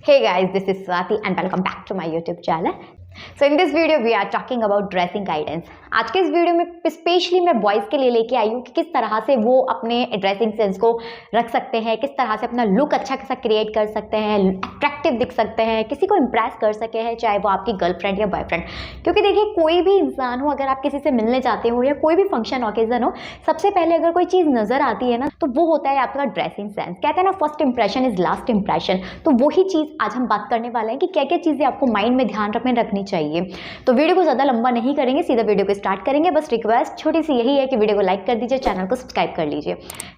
Hey guys, this is Swati and welcome back to my YouTube channel. So in this video we are talking about dressing guidance. आज के इस video में specially मैं boys के लिए लेके आई हूँ कि किस तरह से वो अपने ड्रेसिंग सेंस को रख सकते हैं, किस तरह से अपना लुक अच्छा खासा क्रिएट कर सकते हैं, अट्रैक्टिव दिख सकते हैं, किसी को इम्प्रेस कर सके हैं, चाहे वो आपकी गर्लफ्रेंड या बॉयफ्रेंड। क्योंकि देखिए कोई भी इंसान हो, अगर आप किसी से मिलने जाते हो या कोई भी फंक्शन ओकेजन हो, सबसे पहले अगर कोई चीज़ नज़र आती है ना तो वो होता है आपका ड्रेसिंग सेंस। कहते हैं ना first impression is last impression. तो वही चीज़ आज हम बात करने वाले हैं कि क्या क्या चीज़ें आपको माइंड में ध्यान में रखनी चाहिए। तो वीडियो को ज़्यादा लंबा नहीं करेंगे, सीधा वीडियो को स्टार्ट करेंगे। बस रिक्वेस्ट छोटी सी यही है कि वीडियो को लाइक कर दीजिए, चैनल को सब्सक्राइब कर लीजिए।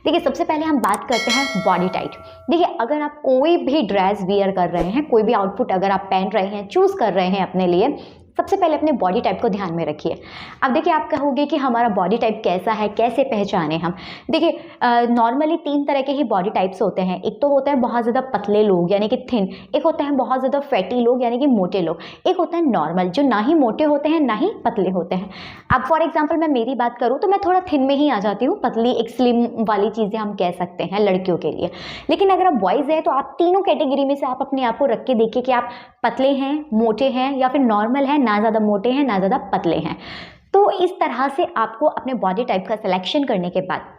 देखिए सबसे पहले हम बात करते हैं बॉडी टाइप। देखिए अगर आप कोई भी ड्रेस वियर कर रहे हैं, कोई भी आउटफिट अगर आप पहन रहे हैं, चूज़ कर रहे हैं अपने लिए, सबसे पहले अपने बॉडी टाइप को ध्यान में रखिए। अब देखिए आप कहोगे कि हमारा बॉडी टाइप कैसा है, कैसे पहचाने हम। देखिए नॉर्मली 3 तरह के ही बॉडी टाइप्स होते हैं। एक तो होता है बहुत ज़्यादा पतले लोग यानी कि थिन, एक होता है बहुत ज़्यादा फैटी लोग यानी कि मोटे लोग, एक होता है नॉर्मल जो ना ही मोटे होते हैं ना ही पतले होते हैं। अब फॉर एग्जाम्पल मैं मेरी बात करूँ तो मैं थोड़ा थिन में ही आ जाती हूँ, पतली एक स्लिम वाली चीज़ें हम कह सकते हैं लड़कियों के लिए। लेकिन अगर आप बॉयज़ हैं तो आप तीनों कैटेगरी में से आप अपने आप को रख के देखिए कि आप पतले हैं, मोटे हैं या फिर नॉर्मल हैं, ना ज़्यादा मोटे हैं ना ज़्यादा पतले हैं। तो इस तरह से आपको अपने बॉडी टाइप का सिलेक्शन करने के बाद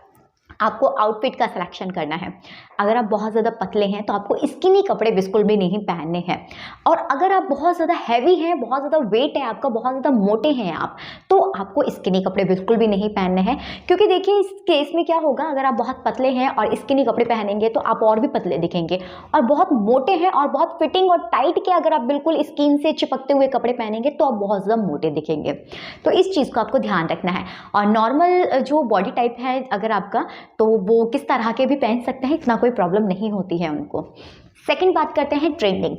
आपको आउटफिट का सिलेक्शन करना है। अगर आप बहुत ज़्यादा पतले हैं तो आपको स्किनी कपड़े बिल्कुल भी नहीं पहनने हैं, और अगर आप बहुत ज़्यादा हैवी हैं, बहुत ज़्यादा वेट है आपका, बहुत ज़्यादा मोटे हैं आप, तो आपको स्किनी कपड़े बिल्कुल भी नहीं पहनने हैं। क्योंकि देखिए इस केस में क्या होगा, अगर आप बहुत पतले हैं और स्किनी कपड़े पहनेंगे तो आप और भी पतले दिखेंगे, और बहुत मोटे हैं और बहुत फिटिंग और टाइट के अगर आप बिल्कुल स्किन से चिपकते हुए कपड़े पहनेंगे तो आप बहुत ज़्यादा मोटे दिखेंगे। तो इस चीज़ को आपको ध्यान रखना है। और नॉर्मल जो बॉडी टाइप है अगर आपका, तो वो किस तरह के भी पहन सकते हैं, इतना कोई प्रॉब्लम नहीं होती है उनको। सेकंड बात करते हैं ट्रेंडिंग।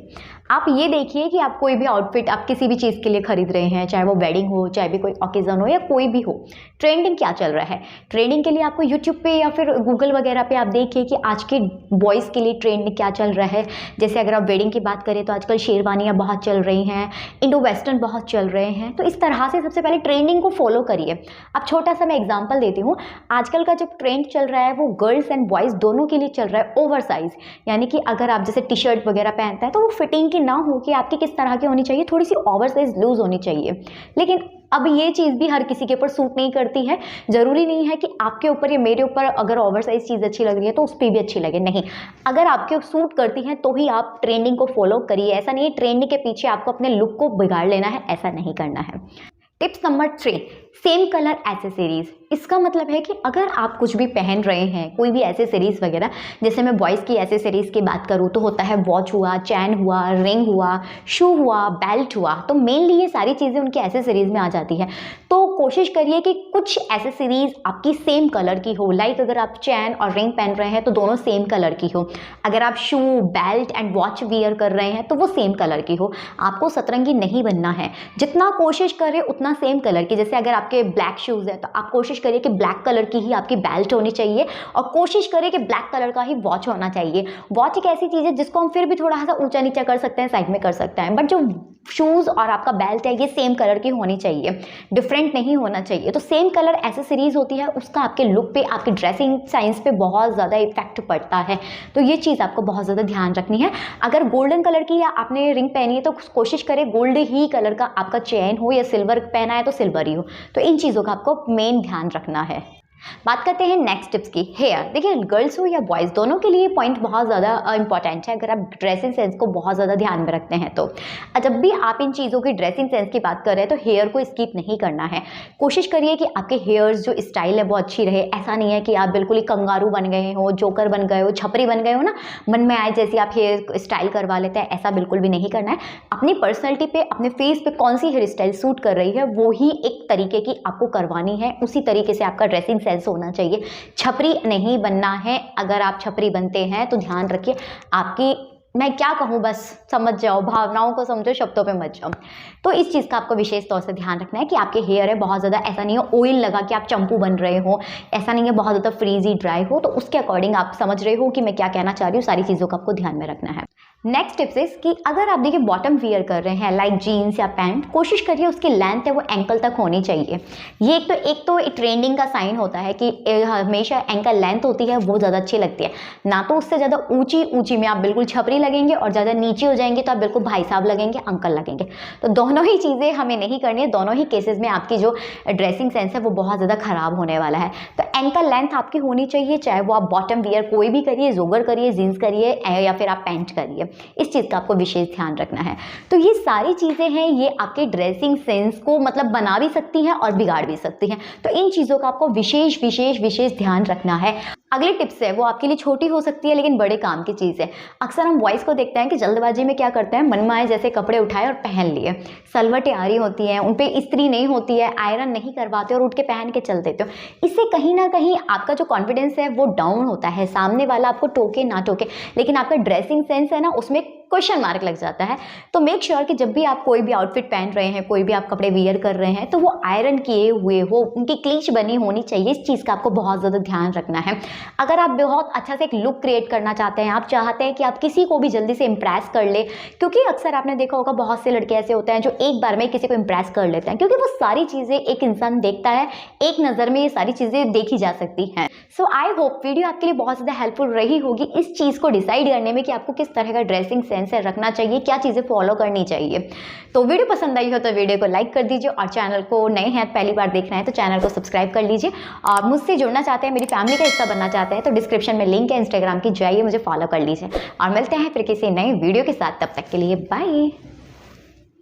आप ये देखिए कि आप कोई भी आउटफिट आप किसी भी चीज़ के लिए खरीद रहे हैं, चाहे वो वेडिंग हो, चाहे भी कोई ओकेजन हो या कोई भी हो, ट्रेंडिंग क्या चल रहा है। ट्रेंडिंग के लिए आपको यूट्यूब पे या फिर गूगल वगैरह पे आप देखिए कि आज के बॉयज़ के लिए ट्रेंड क्या चल रहा है। जैसे अगर आप वेडिंग की बात करें तो आजकल शेरवानियाँ बहुत चल रही हैं, इंडो वेस्टर्न बहुत चल रहे हैं। तो इस तरह से सबसे पहले ट्रेंडिंग को फॉलो करिए। अब छोटा सा मैं एग्जाम्पल देती हूँ। आजकल का जो ट्रेंड चल रहा है वो गर्ल्स एंड बॉयज़ दोनों के लिए चल रहा है ओवर साइज़। यानी कि अगर आप जैसे टी शर्ट वगैरह पहनता है तो वो फिटिंग की ना हो कि आपकी किस तरह की होनी चाहिए, थोड़ी सी ओवर साइज लूज होनी चाहिए। लेकिन अब ये चीज़ भी हर किसी के ऊपर सूट नहीं करती है। ज़रूरी नहीं है कि आपके ऊपर या मेरे ऊपर अगर ओवर साइज चीज़ अच्छी लग रही है तो उस पर भी अच्छी लगे, नहीं। अगर आपके सूट करती है तो ही आप ट्रेंडिंग को फॉलो करिए। ऐसा नहीं है ट्रेंडिंग के पीछे आपको अपने लुक को बिगाड़ लेना है, ऐसा नहीं करना है। Tips number 3, same colour accessories. इसका मतलब है कि अगर आप कुछ भी पहन रहे हैं, कोई भी एसेसरीज वगैरह, जैसे मैं बॉयज़ की एसेसरीज की बात करूँ तो होता है वॉच हुआ, चैन हुआ, रिंग हुआ, शू हुआ, बेल्ट हुआ, तो मेनली ये सारी चीज़ें उनकी एसेसरीज में आ जाती है। तो कोशिश करिए कि कुछ एसेसरीज आपकी सेम कलर की हो। लाइक अगर आप चैन और रिंग पहन रहे हैं तो दोनों सेम कलर की हो। अगर आप शू, बेल्ट एंड वॉच वियर कर रहे हैं तो वो सेम कलर की हो। आपको सतरंगी नहीं बनना है, जितना कोशिश करें उतना सेम कलर की। जैसे अगर आपके ब्लैक शूज़ है तो आप कोशिश करिए कि ब्लैक कलर की ही आपकी बेल्ट होनी चाहिए, और कोशिश करिए कि ब्लैक कलर का ही वॉच होना चाहिए। वॉच एक ऐसी चीज़ है जिसको हम फिर भी थोड़ा सा ऊंचा नीचा कर सकते हैं, साइड में कर सकते हैं, बट जो शूज़ और आपका बेल्ट है ये सेम कलर की होनी चाहिए, डिफरेंट नहीं होना चाहिए। तो सेम कलर एसेसरीज होती है, उसका आपके लुक पे, आपकी ड्रेसिंग सेंस पे बहुत ज़्यादा इफेक्ट पड़ता है। तो ये चीज़ आपको बहुत ज़्यादा ध्यान रखनी है। अगर गोल्डन कलर की या आपने रिंग पहनी है तो कोशिश करें गोल्ड ही कलर का आपका चेन हो, या सिल्वर पहना है तो सिल्वर ही हो। तो इन चीज़ों का आपको मेन ध्यान रखना है। बात करते हैं नेक्स्ट टिप्स की। हेयर। देखिए गर्ल्स हो या बॉयज़ दोनों के लिए पॉइंट बहुत ज़्यादा इंपॉर्टेंट है। अगर आप ड्रेसिंग सेंस को बहुत ज़्यादा ध्यान में रखते हैं तो जब भी आप इन चीज़ों की ड्रेसिंग सेंस की बात कर रहे हैं तो हेयर को स्किप नहीं करना है। कोशिश करिए कि आपके हेयर्स जो स्टाइल है वो अच्छी रहे। ऐसा नहीं है कि आप बिल्कुल ही कंगारू बन गए हो, जोकर बन गए हो, छपरी बन गए हो ना, मन में आए जैसे आप हेयर स्टाइल करवा लेते हैं, ऐसा बिल्कुल भी नहीं करना है। अपनी पर्सनैलिटी पे, अपने फेस पे कौन सी हेयर स्टाइल सूट कर रही है वो ही एक तरीके की आपको करवानी है, उसी तरीके से आपका ड्रेसिंग सेंस होना चाहिए। छपरी नहीं बनना है। अगर आप छपरी बनते हैं तो ध्यान रखिए आपकी, मैं क्या कहूँ, बस समझ जाओ, भावनाओं को समझो, शब्दों पे मत जाओ। तो इस चीज़ का आपको विशेष तौर से ध्यान रखना है कि आपके हेयर है बहुत ज़्यादा, ऐसा नहीं है ऑयल लगा कि आप चंपू बन रहे हो, ऐसा नहीं है बहुत ज़्यादा फ्रीजी ड्राई हो। तो उसके अकॉर्डिंग आप समझ रहे हो कि मैं क्या कहना चाह रही हूँ, सारी चीज़ों का आपको ध्यान में रखना है। नेक्स्ट टिप्स इज कि अगर आप देखिए बॉटम वियर कर रहे हैं लाइक जीन्स या पैंट, कोशिश करिए उसकी लेंथ है वो एंकल तक होनी चाहिए। ये एक तो ट्रेंडिंग का साइन होता है कि हमेशा एंकल लेंथ होती है वो ज़्यादा अच्छी लगती है, ना तो उससे ज़्यादा ऊंची में आप बिल्कुल छपरी लगेंगे और ज़्यादा नीचे हो जाएंगे तो आप बिल्कुल भाई साहब लगेंगे, अंकल लगेंगे। तो दोनों ही चीज़ें हमें नहीं करनी है, दोनों ही केसेस में आपकी जो ड्रेसिंग सेंस है वो बहुत ज़्यादा खराब होने वाला है। तो एंकल लेंथ आपकी होनी चाहिए, चाहे वो आप बॉटम वियर कोई भी करिए, जोगर करिए, जीन्स करिए या फिर आप पैंट करिए, इस चीज़ का आपको विशेष ध्यान रखना है। तो ये सारी चीज़ें हैं, ये आपके ड्रेसिंग सेंस को मतलब बना भी सकती हैं और बिगाड़ भी सकती हैं। तो इन चीज़ों का आपको विशेष ध्यान रखना है। अगली टिप्स है वो आपके लिए छोटी हो सकती है लेकिन बड़े काम की चीज़ है। अक्सर हम बॉयज़ को देखते हैं कि जल्दबाजी में क्या करते हैं, मनमाए जैसे कपड़े उठाए और पहन लिए, सलवटें आ रही होती हैं, उन पर इस्त्री नहीं होती है, आयरन नहीं करवाते और उठ के पहन के चल देते हो। इससे कहीं ना कहीं आपका जो कॉन्फिडेंस है वो डाउन होता है। सामने वाला आपको टोके ना टोके, लेकिन आपका ड्रेसिंग सेंस है ना उसमें क्वेश्चन मार्क लग जाता है। तो मेक श्योर कि जब भी आप कोई भी आउटफिट पहन रहे हैं, कोई भी आप कपड़े वियर कर रहे हैं, तो वो आयरन किए हुए हो, उनकी क्लीच बनी होनी चाहिए। इस चीज़ का आपको बहुत ज़्यादा ध्यान रखना है। अगर आप बहुत अच्छा से एक लुक क्रिएट करना चाहते हैं, आप चाहते हैं कि आप किसी को भी जल्दी से इंप्रेस कर ले, क्योंकि अक्सर आपने देखा होगा बहुत से लड़के ऐसे होते हैं जो एक बार में किसी को इंप्रेस कर लेते हैं, क्योंकि वो सारी चीज़ें एक इंसान देखता है, एक नज़र में ये सारी चीज़ें देखी जा सकती हैं। सो आई होप वीडियो आपके लिए बहुत ज़्यादा हेल्पफुल रही होगी इस चीज़ को डिसाइड करने में कि आपको किस तरह का ड्रेसिंग सेंस है रखना चाहिए, क्या चीज़ें फॉलो करनी चाहिए। तो वीडियो पसंद आई हो तो वीडियो को लाइक कर दीजिए, और चैनल को नए हैं पहली बार देख रहे हैं तो चैनल को सब्सक्राइब कर लीजिए। और मुझसे जुड़ना चाहते हैं, मेरी फैमिली का हिस्सा बनना चाहते हैं, तो डिस्क्रिप्शन में लिंक है इंस्टाग्राम की, जाइए मुझे फॉलो कर लीजिए। और मिलते हैं फिर किसी नए वीडियो के साथ, तब तक के लिए बाय।